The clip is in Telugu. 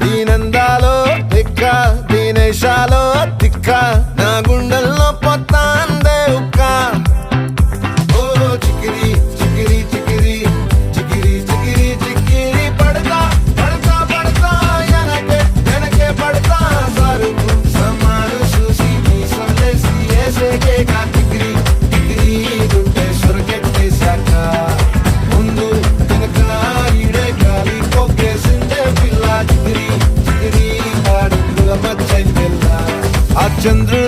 దీనందాలో తిక్క దీనేశాలో తిక్క నా గుండెల్లో పొత్తాందే ఉక్క ఓ చికిరి చికిరి చికిరి చికిరి చికిరి చికిరి పడతా పడతా పడతా వెనకే పడతా సరుకు సమాను చూసి నీ సందేశి ఏసేకే కా చికిరి చికిరి గుండె సొరకెట్టేశాక ముందు వెనక ఈడే గాలి కొక్కేసిందే పిల్ల చికిరి చికిరి ఆడుకుల మధ్య పిల్ల ఆ చంద్రుడు